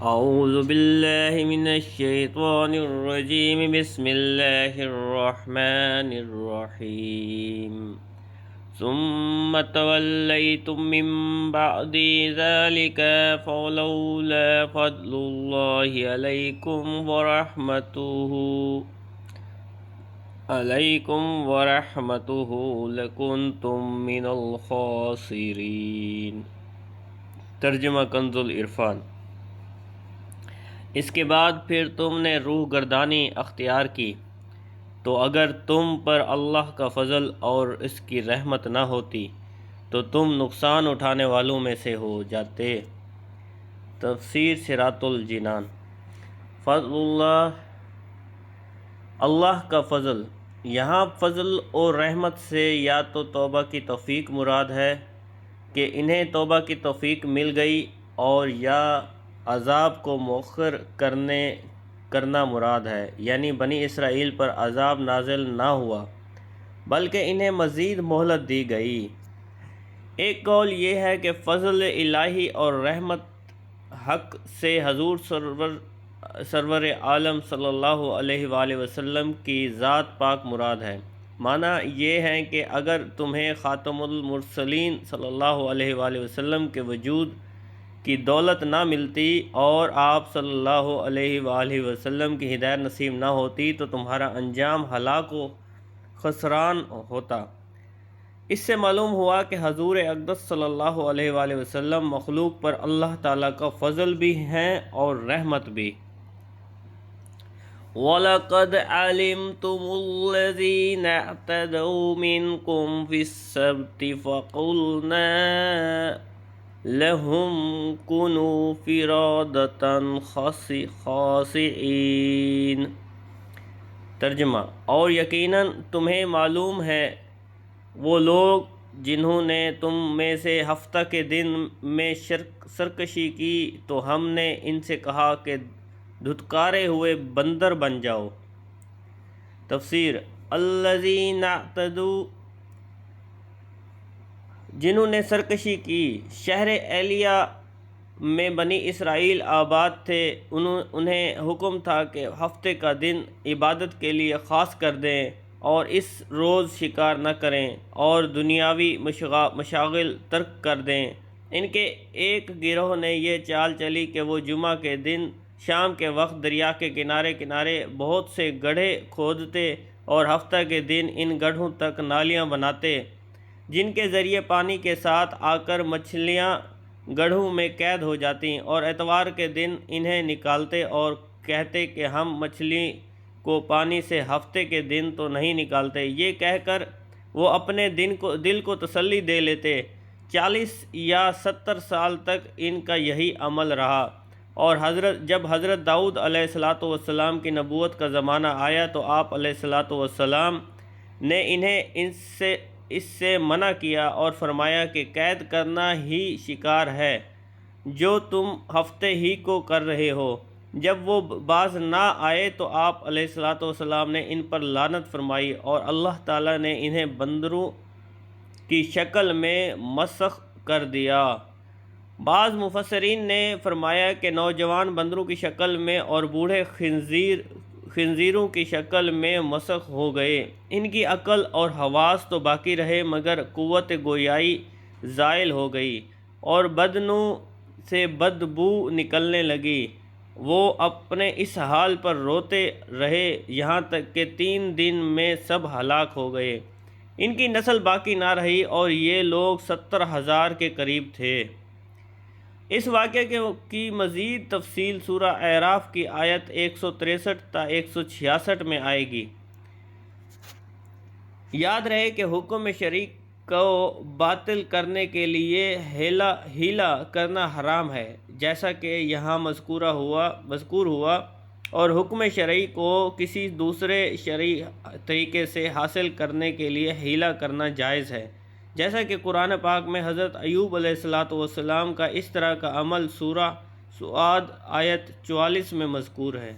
اعوذ باللہ من الشیطان الرجیم بسم اللہ الرحمن الرحیم ثم تولیتم من بعد ذلك فلولا فضل اللہ علیکم ورحمتہ لکنتم من الخاسرین۔ ترجمہ کنز العرفان۔ اس کے بعد پھر تم نے روح گردانی اختیار کی تو اگر تم پر اللہ کا فضل اور اس کی رحمت نہ ہوتی تو تم نقصان اٹھانے والوں میں سے ہو جاتے۔ تفسیر صراط الجنان۔ فضل اللہ کا فضل، یہاں فضل اور رحمت سے یا تو توبہ کی توفیق مراد ہے کہ انہیں توبہ کی توفیق مل گئی، اور یا عذاب کو مؤخر کرنا مراد ہے، یعنی بنی اسرائیل پر عذاب نازل نہ ہوا بلکہ انہیں مزید مہلت دی گئی۔ ایک قول یہ ہے کہ فضل الہی اور رحمت حق سے حضور سرور عالم صلی اللہ علیہ وآلہ وسلم کی ذات پاک مراد ہے۔ معنی یہ ہے کہ اگر تمہیں خاتم المرسلین صلی اللہ علیہ وآلہ وسلم کے وجود کی دولت نہ ملتی اور آپ صلی اللہ علیہ وآلہ وسلم کی ہدایت نصیب نہ ہوتی تو تمہارا انجام ہلاک و خسران ہوتا۔ اس سے معلوم ہوا کہ حضور اقدس صلی اللہ علیہ وآلہ وسلم مخلوق پر اللہ تعالیٰ کا فضل بھی ہیں اور رحمت بھی۔ وَلَقَدْ عَلِمْتُمُ الَّذِينَ اعْتَدَوْا مِنْكُمْ فِي السَّبْتِ فَقُلْنَا لَهُمْ كُونُوا قِرَادَةً خَاسِئِينَ۔ ترجمہ: اور یقیناً تمہیں معلوم ہے وہ لوگ جنہوں نے تم میں سے ہفتہ کے دن میں سرکشی کی تو ہم نے ان سے کہا کہ دھتکارے ہوئے بندر بن جاؤ۔ تفسیر: الذین اعتدوا، جنہوں نے سرکشی کی۔ شہر ایلیہ میں بنی اسرائیل آباد تھے، انہیں حکم تھا کہ ہفتے کا دن عبادت کے لیے خاص کر دیں اور اس روز شکار نہ کریں اور دنیاوی مشاغل ترک کر دیں۔ ان کے ایک گروہ نے یہ چال چلی کہ وہ جمعہ کے دن شام کے وقت دریا کے کنارے کنارے بہت سے گڑھے کھودتے اور ہفتہ کے دن ان گڑھوں تک نالیاں بناتے جن کے ذریعے پانی کے ساتھ آ کر مچھلیاں گڑھوں میں قید ہو جاتیں، اور اتوار کے دن انہیں نکالتے اور کہتے کہ ہم مچھلی کو پانی سے ہفتے کے دن تو نہیں نکالتے۔ یہ کہہ کر وہ اپنے دل کو تسلی دے لیتے۔ 40 یا 70 سال تک ان کا یہی عمل رہا، اور جب حضرت داؤد علیہ السلام کی نبوت کا زمانہ آیا تو آپ علیہ السلام نے انہیں اس سے منع کیا اور فرمایا کہ قید کرنا ہی شکار ہے جو تم ہفتے ہی کو کر رہے ہو۔ جب وہ باز نہ آئے تو آپ علیہ السلام نے ان پر لعنت فرمائی اور اللہ تعالیٰ نے انہیں بندروں کی شکل میں مسخ کر دیا۔ بعض مفسرین نے فرمایا کہ نوجوان بندروں کی شکل میں اور بوڑھے خنزیروں کی شکل میں مسخ ہو گئے۔ ان کی عقل اور حواس تو باقی رہے مگر قوت گویائی زائل ہو گئی اور بدنوں سے بدبو نکلنے لگی۔ وہ اپنے اس حال پر روتے رہے یہاں تک کہ 3 دن میں سب ہلاک ہو گئے۔ ان کی نسل باقی نہ رہی اور یہ لوگ 70,000 کے قریب تھے۔ اس واقعے کی مزید تفصیل سورہ اعراف کی آیت 163 تا 166 میں آئے گی۔ یاد رہے کہ حکم شرعی کو باطل کرنے کے لیے ہیلا کرنا حرام ہے، جیسا کہ یہاں مذکور ہوا، اور حکم شرعی کو کسی دوسرے شرعی طریقے سے حاصل کرنے کے لیے ہیلا کرنا جائز ہے، جیسا کہ قرآن پاک میں حضرت ایوب علیہ السلام کا اس طرح کا عمل سورہ سعد آیت 44 میں مذکور ہے۔